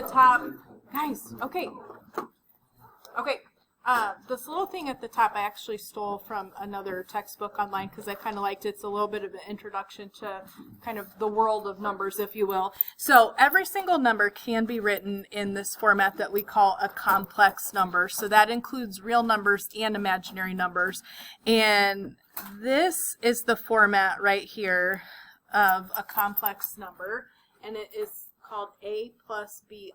the top, guys, okay. Okay, this little thing at the top I actually stole from another textbook online because I kind of liked it. It's a little bit of an introduction to kind of the world of numbers, if you will. So every single number can be written in this format that we call a complex number. So that includes real numbers and imaginary numbers. And this is the format right here of a complex number, and it is called A plus BI.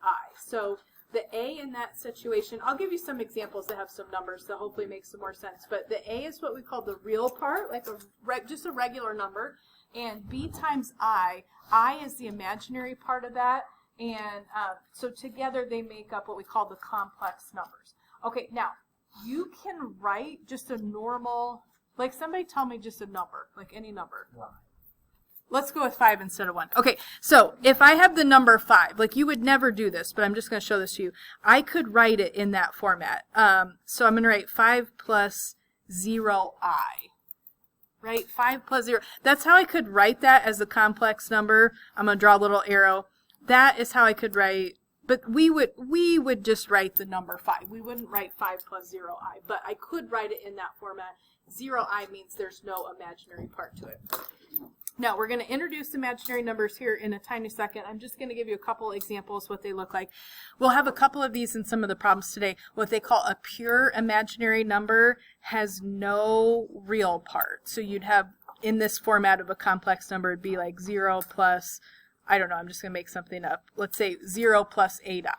So the A in that situation, I'll give you some examples that have some numbers that hopefully make some more sense, but the A is what we call the real part, like just a regular number, and B times I is the imaginary part of that, and so together they make up what we call the complex numbers. Okay, now you can write just a normal, like somebody tell me just a number, like any number. Let's go with 5 instead of 1. Okay, so if I have the number 5, like you would never do this, but I'm just going to show this to you. I could write it in that format. So I'm going to write 5 plus 0i, right? 5 plus 0. That's how I could write that as a complex number. I'm going to draw a little arrow. That is how I could write, but we would just write the number 5. We wouldn't write 5 plus 0i, but I could write it in that format. 0i means there's no imaginary part to it. Now, we're going to introduce imaginary numbers here in a tiny second. I'm just going to give you a couple examples what they look like. We'll have a couple of these in some of the problems today. What they call a pure imaginary number has no real part. So you'd have, in this format of a complex number, it'd be like 0 plus, I don't know, I'm just going to make something up. Let's say 0 plus 8i.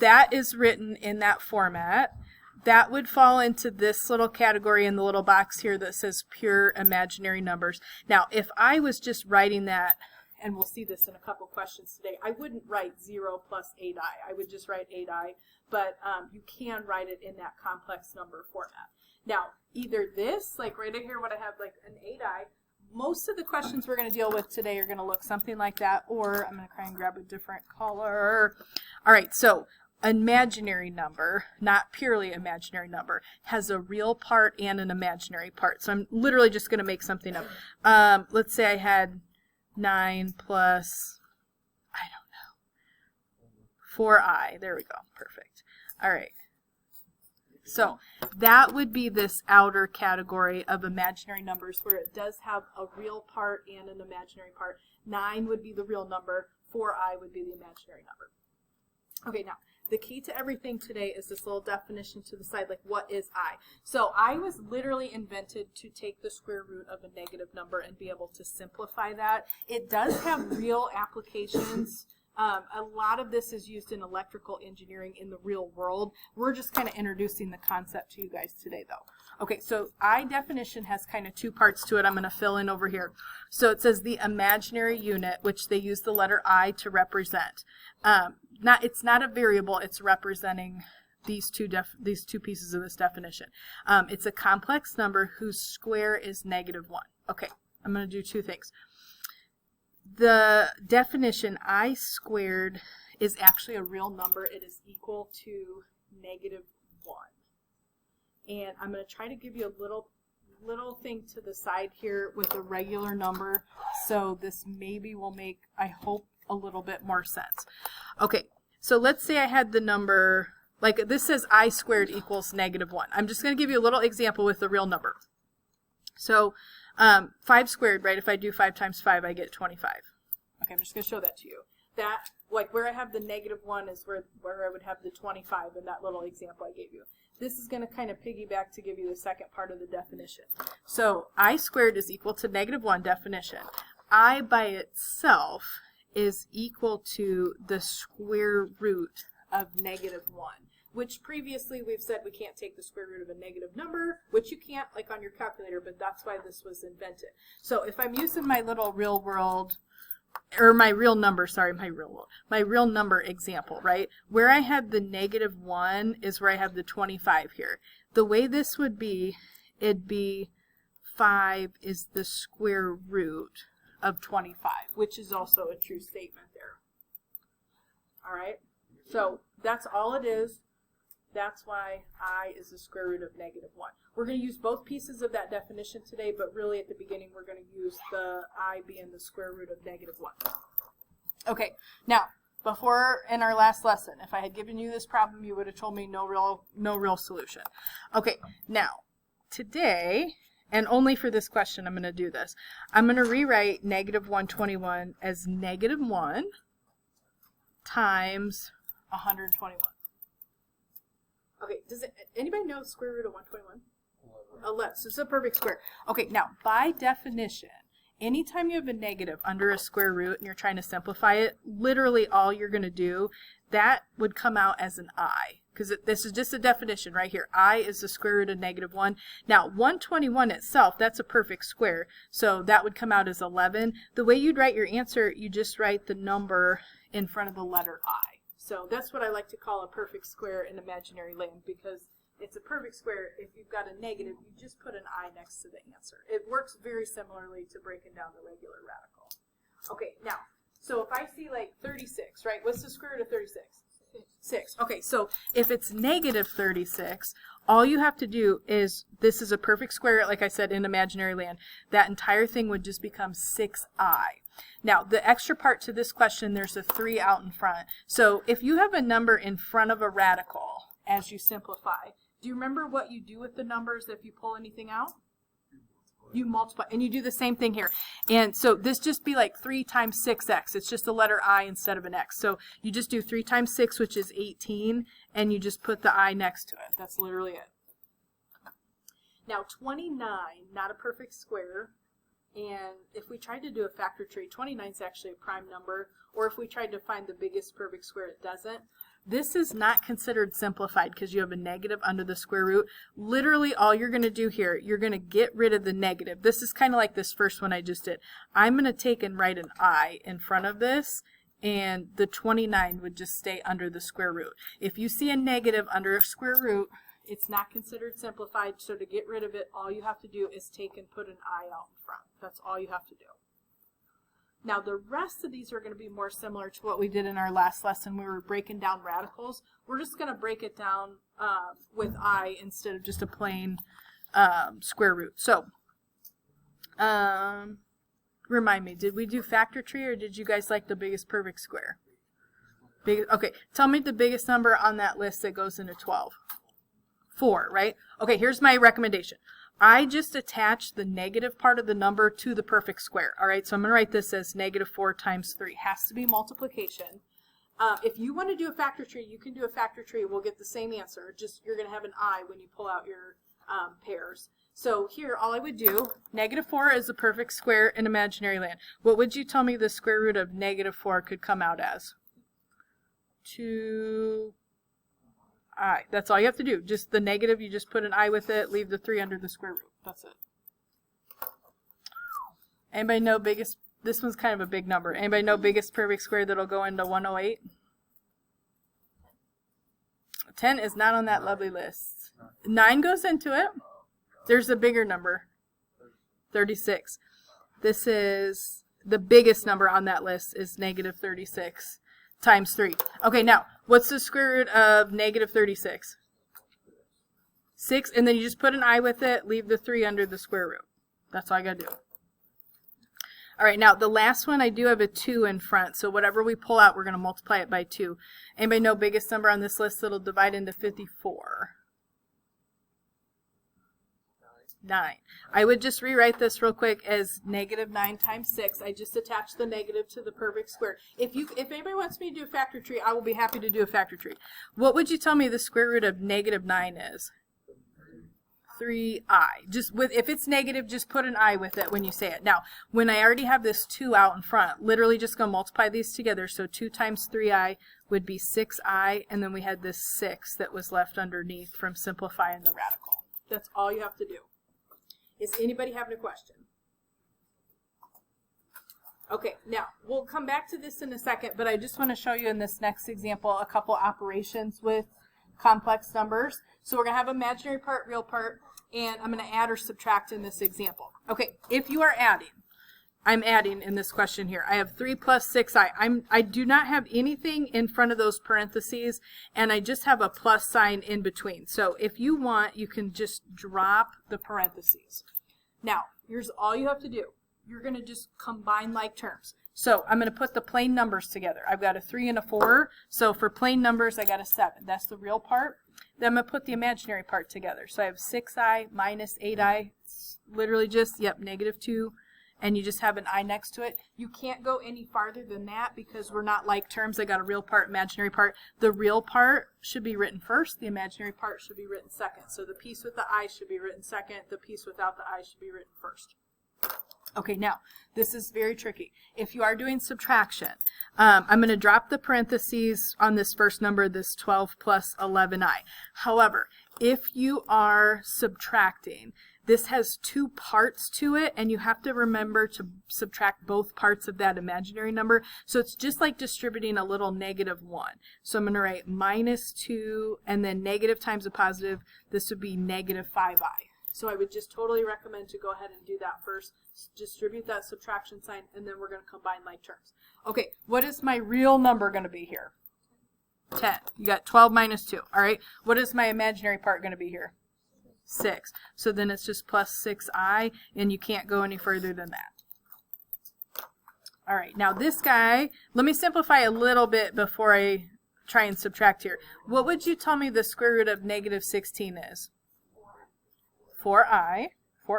That is written in that format. That would fall into this little category in the little box here that says pure imaginary numbers. Now, if I was just writing that, and we'll see this in a couple questions today, I wouldn't write 0 plus 8i. I would just write 8i, but you can write it in that complex number format. Now, either this, like right here what I have like an 8i, most of the questions we're going to deal with today are going to look something like that, or I'm going to try and grab a different color. All right, so imaginary number, not purely imaginary number, has a real part and an imaginary part. So I'm literally just going to make something up. Let's say I had 9 plus, I don't know, 4i. There we go. Perfect. All right. So that would be this outer category of imaginary numbers where it does have a real part and an imaginary part. 9 would be the real number. 4i would be the imaginary number. Okay, now, the key to everything today is this little definition to the side, like what is I? So I was literally invented to take the square root of a negative number and be able to simplify that. It does have real applications. A lot of this is used in electrical engineering in the real world. We're just kind of introducing the concept to you guys today, though. Okay, so I definition has kind of two parts to it. I'm going to fill in over here. So it says the imaginary unit, which they use the letter I to represent. It's not a variable. It's representing these two pieces of this definition. It's a complex number whose square is -1. Okay, I'm going to do two things. The definition I squared is actually a real number. It is equal to -1. And I'm going to try to give you a little thing to the side here with a regular number. So this maybe will make, I hope, a little bit more sense. Okay, so let's say I had the number, like this says I squared equals -1. I'm just going to give you a little example with the real number. So 5 squared, right? If I do 5 times 5, I get 25. Okay, I'm just going to show that to you. That, like where I have the -1 is where I would have the 25 in that little example I gave you. This is going to kind of piggyback to give you the second part of the definition. So I squared is equal to -1 definition. I by itself is equal to the square root of -1. Which previously we've said we can't take the square root of a negative number, which you can't like on your calculator, but that's why this was invented. So if I'm using my little real world, or my real number, sorry, my real number example, right? Where I have the -1 is where I have the 25 here. The way this would be, it'd be 5 is the square root of 25, which is also a true statement there. All right? So that's all it is. That's why I is the square root of -1. We're going to use both pieces of that definition today, but really at the beginning we're going to use the I being the square root of -1. Okay, now before in our last lesson. If I had given you this problem, you would have told me no real solution. Okay, now, today, and only for this question I'm going to do this, I'm going to rewrite negative 121 as negative 1 times 121. Okay, does anybody know the square root of 121? 11. So it's a perfect square. Okay, now, by definition, anytime you have a negative under a square root and you're trying to simplify it, literally all you're going to do, that would come out as an I. Because this is just a definition right here. I is the square root of negative 1. Now, 121 itself, that's a perfect square. So that would come out as 11. The way you'd write your answer, you just write the number in front of the letter I. So that's what I like to call a perfect square in imaginary land, because it's a perfect square. If you've got a negative, you just put an I next to the answer. It works very similarly to breaking down the regular radical. Okay, now, so if I see like 36, right? What's the square root of 36? 6. Okay, so if it's negative 36, all you have to do is, this is a perfect square, like I said, in imaginary land. That entire thing would just become 6i. Now, the extra part to this question, there's a 3 out in front. So if you have a number in front of a radical as you simplify, do you remember what you do with the numbers if you pull anything out? You multiply, and you do the same thing here. And so this just be like 3 times 6x. It's just the letter I instead of an x. So you just do 3 times 6, which is 18, and you just put the I next to it. That's literally it. Now 29, not a perfect square. And if we tried to do a factor tree, 29 is actually a prime number. Or if we tried to find the biggest perfect square, it doesn't. This is not considered simplified because you have a negative under the square root. Literally all you're going to do here, you're going to get rid of the negative. This is kind of like this first one I just did. I'm going to take and write an I in front of this, and the 29 would just stay under the square root. If you see a negative under a square root, it's not considered simplified, so to get rid of it, all you have to do is take and put an I out in front. That's all you have to do. Now the rest of these are going to be more similar to what we did in our last lesson. We were breaking down radicals. We're just going to break it down with I instead of just a plain square root. So, remind me, did we do factor tree, or did you guys like the biggest perfect square? Okay, tell me the biggest number on that list that goes into 12. 4, right? Okay, here's my recommendation. I just attach the negative part of the number to the perfect square. All right, so I'm going to write this as negative 4 times 3. Has to be multiplication. If you want to do a factor tree, you can do a factor tree. We'll get the same answer. Just you're going to have an I when you pull out your pairs. So here, all I would do, negative 4 is a perfect square in imaginary land. What would you tell me the square root of negative 4 could come out as? 2i. That's all you have to do. Just the negative, you just put an I with it, leave the 3 under the square root. That's it. Anybody know biggest? This one's kind of a big number. Anybody know biggest perfect square that'll go into 108? 10 is not on that lovely list. 9 goes into it. There's a bigger number. 36. This is the biggest number on that list is negative 36. Times 3. Okay, now, what's the square root of negative 36? 6, and then you just put an I with it, leave the 3 under the square root. That's all I got to do. All right, now, the last one, I do have a 2 in front, so whatever we pull out, we're going to multiply it by 2. Anybody know biggest number on this list that'll divide into 54? 9. I would just rewrite this real quick as negative 9 times 6. I just attached the negative to the perfect square. If anybody wants me to do a factor tree, I will be happy to do a factor tree. What would you tell me the square root of negative 9 is? 3i. Just if it's negative, just put an I with it when you say it. Now, when I already have this 2 out in front, literally just going to multiply these together. So 2 times 3i would be 6i, and then we had this 6 that was left underneath from simplifying the radical. That's all you have to do. Is anybody having a question? Okay, now we'll come back to this in a second, but I just want to show you in this next example a couple operations with complex numbers. So we're going to have imaginary part, real part, and I'm going to add or subtract in this example. Okay, if you are adding, I'm adding in this question here. I have 3 plus 6i. I do not have anything in front of those parentheses, and I just have a plus sign in between. So if you want, you can just drop the parentheses. Now, here's all you have to do. You're going to just combine like terms. So I'm going to put the plain numbers together. I've got a 3 and a 4. So for plain numbers, I got a 7. That's the real part. Then I'm going to put the imaginary part together. So I have 6i minus 8i. It's literally just, yep, -2. And you just have an I next to it. You can't go any farther than that because we're not like terms. I got a real part, imaginary part. The real part should be written first. The imaginary part should be written second. So the piece with the I should be written second. The piece without the I should be written first. Okay, now, this is very tricky. If you are doing subtraction, I'm going to drop the parentheses on this first number, this 12 plus 11i. However, if you are subtracting, this has 2 parts to it, and you have to remember to subtract both parts of that imaginary number. So it's just like distributing a little -1. So I'm going to write -2, and then negative times a positive. This would be -5i. So I would just totally recommend to go ahead and do that first. Distribute that subtraction sign, and then we're going to combine like terms. Okay, what is my real number going to be here? 10. You got 12 minus 2. All right, what is my imaginary part going to be here? 6. So then it's just plus 6i, and you can't go any further than that. All right, now this guy, let me simplify a little bit before I try and subtract here. What would you tell me the square root of -16 is? 4i.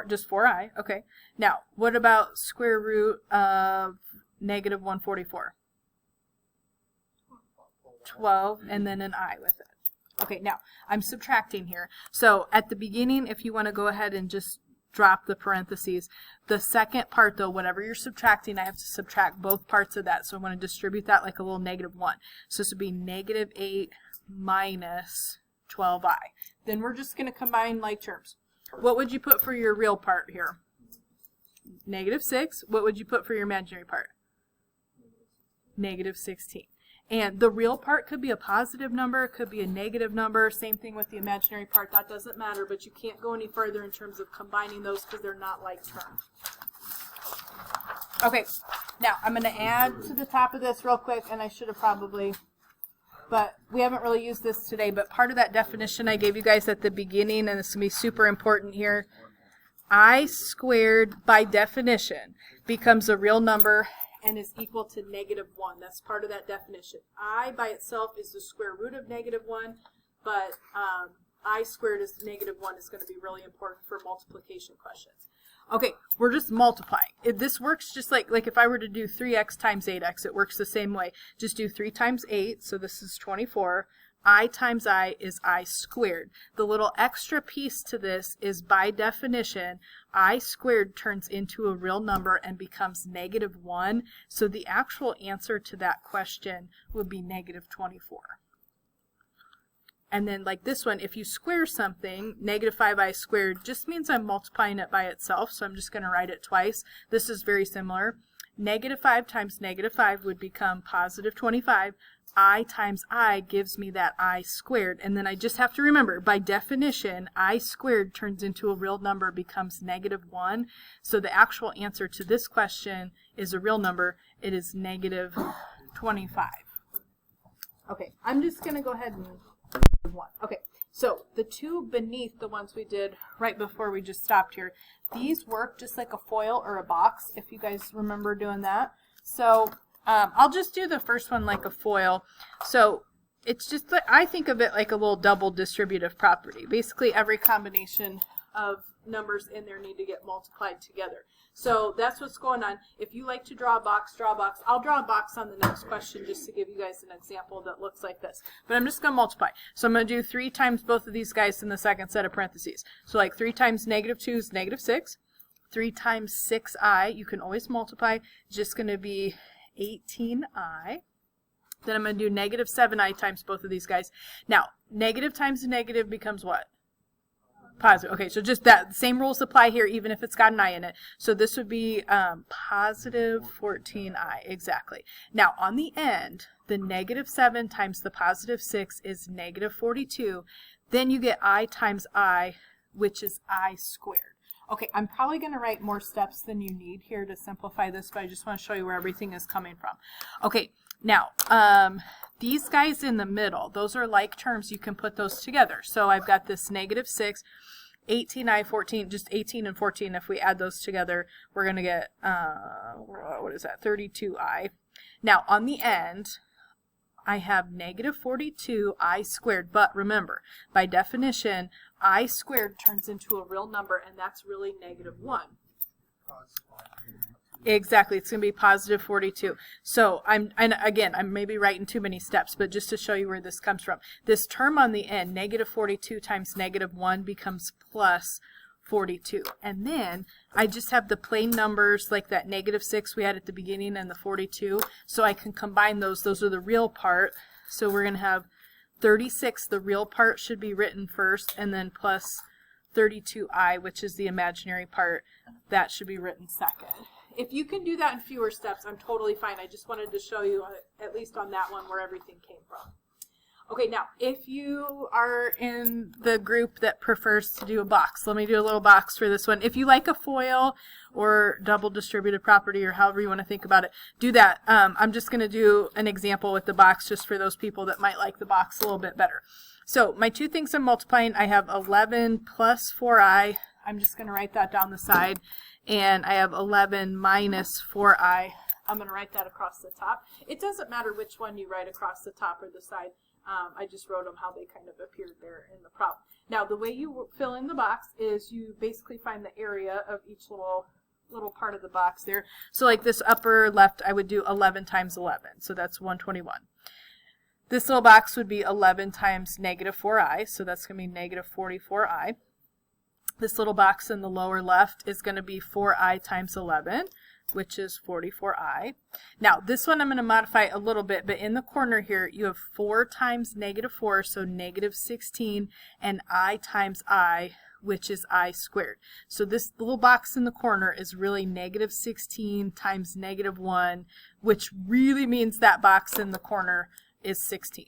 Just 4i. Okay. Now, what about square root of -144? 12, and then an I with it. Okay, now, I'm subtracting here. So, at the beginning, if you want to go ahead and just drop the parentheses, the second part, though, whatever you're subtracting, I have to subtract both parts of that. So, I want to distribute that like a little -1. So, this would be -8 minus 12i. Then we're just going to combine like terms. What would you put for your real part here? -6. What would you put for your imaginary part? -16. And the real part could be a positive number, it could be a negative number. Same thing with the imaginary part. That doesn't matter, but you can't go any further in terms of combining those because they're not like terms. Okay, now I'm going to add to the top of this real quick, and I should have probably... But we haven't really used this today, but part of that definition I gave you guys at the beginning, and this is going to be super important here, I squared by definition becomes a real number and is equal to -1. That's part of that definition. I by itself is the square root of -1, but I squared is -1 is going to be really important for multiplication questions. Okay, we're just multiplying. This works just like if I were to do 3x times 8x, it works the same way. Just do 3 times 8, so this is 24. I times I is I squared. The little extra piece to this is by definition, I squared turns into a real number and becomes -1. So the actual answer to that question would be -24. And then like this one, if you square something, -5i squared just means I'm multiplying it by itself. So I'm just going to write it twice. This is very similar. -5 times -5 would become +25. I times I gives me that I squared. And then I just have to remember, by definition, I squared turns into a real number, becomes -1. So the actual answer to this question is a real number. It is -25. Okay, I'm just going to go ahead and... 1. Okay, so the two beneath the ones we did right before we just stopped here, these work just like a foil or a box, if you guys remember doing that. So I'll just do the first one like a foil. So it's just that I think of it like a little double distributive property. Basically every combination of numbers in there need to get multiplied together. So that's what's going on. If you like to draw a box, draw a box. I'll draw a box on the next question just to give you guys an example that looks like this. But I'm just going to multiply. So I'm going to do 3 times both of these guys in the second set of parentheses. So like 3 times -2 is -6. 3 times 6i, you can always multiply, just going to be 18i. Then I'm going to do -7i times both of these guys. Now, negative times a negative becomes what? Positive. Okay, so just that same rules apply here even if it's got an I in it. So this would be positive 14i, exactly. Now on the end, the -7 times the +6 is -42. Then you get I times I, which is I squared. Okay, I'm probably going to write more steps than you need here to simplify this, but I just want to show you where everything is coming from. Okay, now, these guys in the middle, those are like terms. You can put those together. So I've got this -6. 18i, 14, just 18 and 14, if we add those together, we're going to get, what is that, 32i. Now, on the end, I have negative 42i squared, but remember, by definition, I squared turns into a real number, and that's really negative 1. Exactly, it's going to be positive 42. So and again, I'm maybe writing too many steps, but just to show you where this comes from. This term on the end, negative 42 times negative 1 becomes plus 42. And then I just have the plain numbers like that negative 6 we had at the beginning and the 42. So I can combine those. Those are the real part. So we're going to have 36, the real part should be written first, and then plus 32i, which is the imaginary part, that should be written second. If you can do that in fewer steps, I'm totally fine. I just wanted to show you, at least on that one, where everything came from. Okay, now, if you are in the group that prefers to do a box, let me do a little box for this one. If you like a FOIL or double distributed property, or however you want to think about it, do that. I'm just going to do an example with the box just for those people that might like the box a little bit better. So my two things I'm multiplying, I have 11 plus 4i. I'm just going to write that down the side. And I have 11 minus 4i. I'm going to write that across the top. It doesn't matter which one you write across the top or the side. I just wrote them how they kind of appeared there in the problem. Now, the way you fill in the box is you basically find the area of each little part of the box there. So like this upper left, I would do 11 times 11. So that's 121. This little box would be 11 times negative 4i. So that's going to be negative 44i. This little box in the lower left is going to be 4i times 11, which is 44i. Now, this one I'm going to modify a little bit, but in the corner here, you have 4 times negative 4, so negative 16, and I times I, which is I squared. So this little box in the corner is really negative 16 times negative 1, which really means that box in the corner is 16.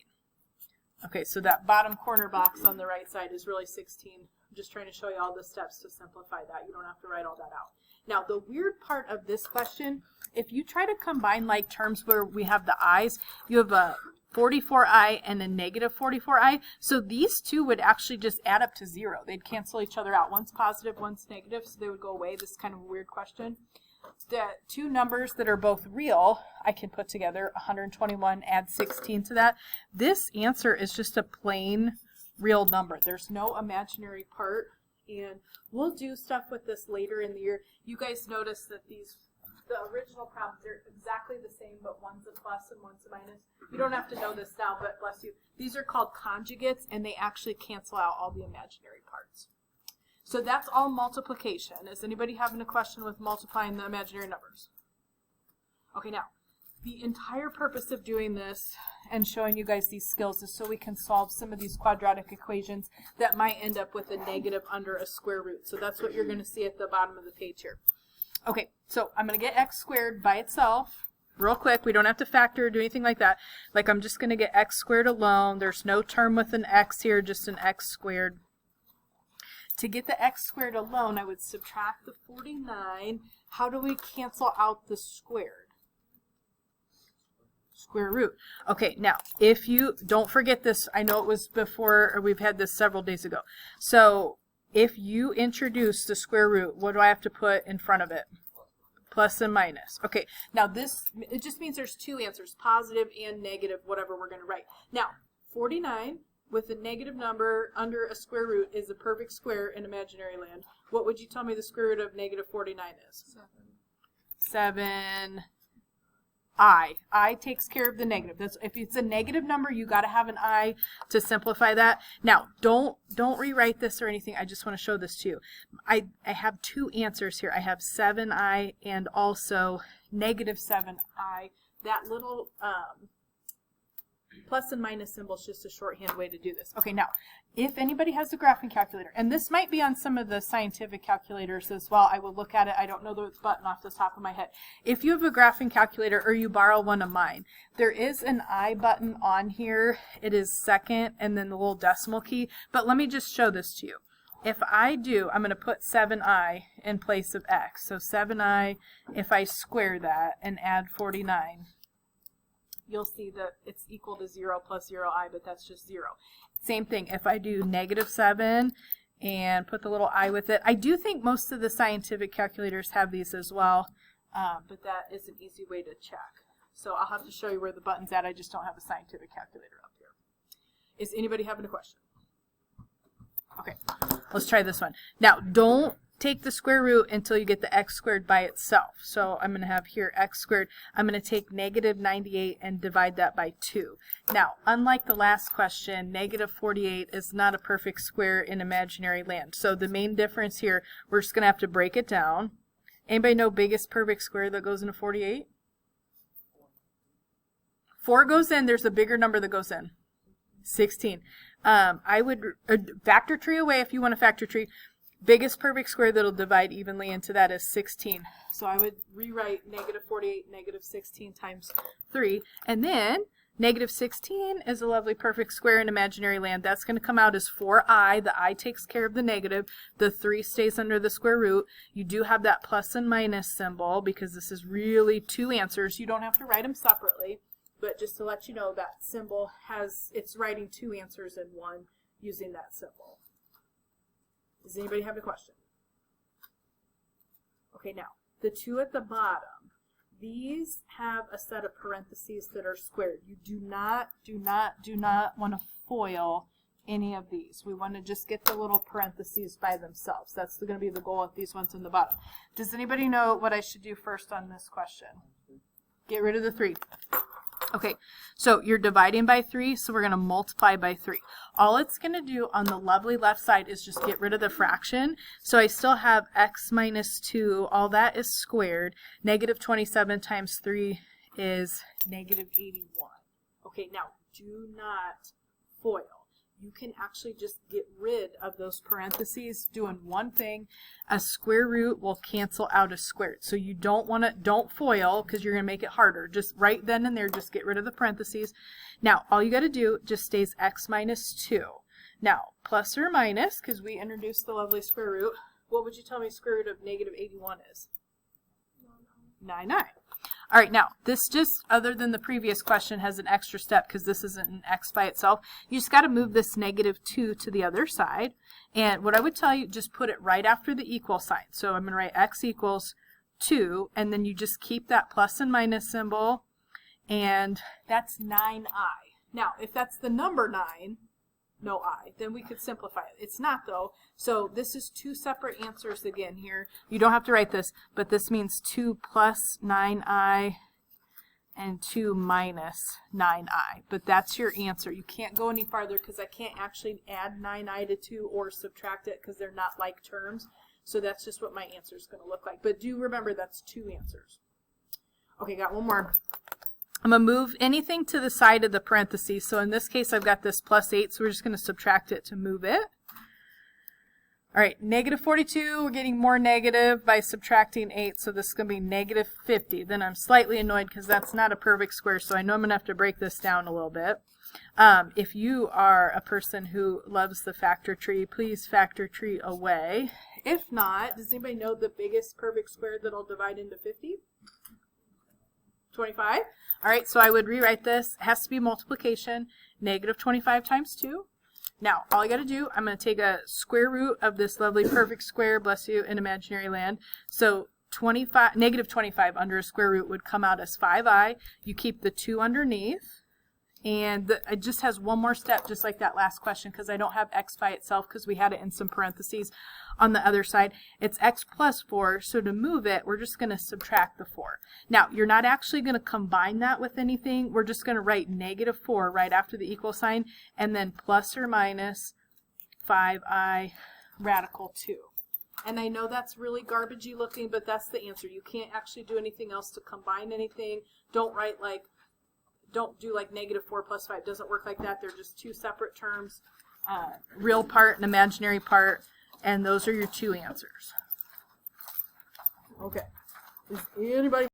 Okay, so that bottom corner box on the right side is really 16. I'm just trying to show you all the steps to simplify that. You don't have to write all that out. Now, the weird part of this question, if you try to combine like terms where we have the i's, you have a 44i and a negative 44i. So these two would actually just add up to 0. They'd cancel each other out. One's positive, one's negative, so they would go away. This is kind of a weird question. The two numbers that are both real, I can put together. 121, add 16 to that. This answer is just a plain real number. There's no imaginary part, and we'll do stuff with this later in the year. You guys notice that the original problems, they're exactly the same, but one's a plus and one's a minus. You don't have to know this now, but bless you. These are called conjugates, and they actually cancel out all the imaginary parts. So that's all multiplication. Is anybody having a question with multiplying the imaginary numbers? Okay, now, the entire purpose of doing this and showing you guys these skills is so we can solve some of these quadratic equations that might end up with a negative under a square root. So that's what you're going to see at the bottom of the page here. Okay, so I'm going to get x squared by itself real quick. We don't have to factor or do anything like that. Like I'm just going to get x squared alone. There's no term with an x here, just an x squared. To get the x squared alone, I would subtract the 49. How do we cancel out the squared? Square root. Okay, now, if you, don't forget this, I know it was before, or we've had this several days ago. So, if you introduce the square root, what do I have to put in front of it? Plus and minus. Okay, now this, it just means there's two answers, positive and negative, whatever we're going to write. Now, 49 with a negative number under a square root is a perfect square in imaginary land. What would you tell me the square root of negative 49 is? 7. I takes care of the negative. That's, if it's a negative number, you got to have an I to simplify that. Now, don't rewrite this or anything. I just want to show this to you. I have two answers here. I have 7i and also negative 7i. That little plus and minus symbol is just a shorthand way to do this. Okay, now, if anybody has a graphing calculator, and this might be on some of the scientific calculators as well, I will look at it. I don't know the button off the top of my head. If you have a graphing calculator or you borrow one of mine, there is an I button on here. It is second and then the little decimal key. But let me just show this to you. If I do, I'm going to put 7i in place of x. So 7i, if I square that and add 49, you'll see that it's equal to 0 plus 0i, but that's just 0. Same thing, if I do negative 7 and put the little I with it. I do think most of the scientific calculators have these as well, but that is an easy way to check. So I'll have to show you where the button's at. I just don't have a scientific calculator up here. Is anybody having a question? Okay, let's try this one. Now, don't take the square root until you get the x squared by itself. So I'm going to have here x squared. I'm going to take negative 98 and divide that by 2. Now, unlike the last question, negative 48 is not a perfect square in imaginary land. So the main difference here, we're just going to have to break it down. Anybody know biggest perfect square that goes into 48? 4 goes in. There's a bigger number that goes in. 16. I would factor tree away if you want a factor tree. Biggest perfect square that'll divide evenly into that is 16. So I would rewrite negative 48, negative 16 times 3. And then negative 16 is a lovely perfect square in imaginary land. That's going to come out as 4i. The I takes care of the negative. The 3 stays under the square root. You do have that plus and minus symbol because this is really 2 answers. You don't have to write them separately. But just to let you know, that symbol it's writing 2 answers in one using that symbol. Does anybody have a question? Okay, now, the 2 at the bottom, these have a set of parentheses that are squared. You do not want to FOIL any of these. We want to just get the little parentheses by themselves. That's going to be the goal of these ones in the bottom. Does anybody know what I should do first on this question? Get rid of the 3. Okay, so you're dividing by 3, so we're going to multiply by 3. All it's going to do on the lovely left side is just get rid of the fraction. So I still have x minus 2. All that is squared. Negative 27 times 3 is negative 81. Okay, now do not FOIL. You can actually just get rid of those parentheses doing one thing. A square root will cancel out a squared. So you don't FOIL because you're going to make it harder. Just right then and there, just get rid of the parentheses. Now, all you got to do just stays x minus 2. Now, plus or minus, because we introduced the lovely square root, what would you tell me square root of negative 81 is? 9. All right, now, this just, other than the previous question, has an extra step because this isn't an x by itself. You just got to move this negative 2 to the other side. And what I would tell you, just put it right after the equal sign. So I'm going to write x equals 2, and then you just keep that plus and minus symbol, and that's 9i. Now, if that's the number 9, no I, then we could simplify it. It's not though, so this is 2 separate answers again here. You don't have to write this, but this means 2 plus 9i and 2 minus 9i. But that's your answer. You can't go any farther because I can't actually add 9i to 2 or subtract it because they're not like terms. So that's just what my answer is going to look like. But do remember that's 2 answers. Okay, got one more. I'm going to move anything to the side of the parentheses. So in this case, I've got this plus 8, so we're just going to subtract it to move it. All right, negative 42, we're getting more negative by subtracting 8, so this is going to be negative 50. Then I'm slightly annoyed because that's not a perfect square, so I know I'm going to have to break this down a little bit. If you are a person who loves the factor tree, please factor tree away. If not, does anybody know the biggest perfect square that'll divide into 50? 25. All right, so I would rewrite this. It has to be multiplication. Negative 25 times 2. Now, all I got to do, I'm going to take a square root of this lovely perfect square, bless you, in imaginary land. So negative 25 under a square root would come out as 5i. You keep the 2 underneath. And it just has one more step, just like that last question, because I don't have x by itself because we had it in some parentheses on the other side. It's x plus 4, so to move it, we're just going to subtract the 4. Now, you're not actually going to combine that with anything. We're just going to write negative 4 right after the equal sign, and then plus or minus 5i radical 2. And I know that's really garbagey looking, but that's the answer. You can't actually do anything else to combine anything. Don't do like negative 4 plus 5. It doesn't work like that. They're just 2 separate terms, real part and imaginary part, and those are your 2 answers. Okay. Is anybody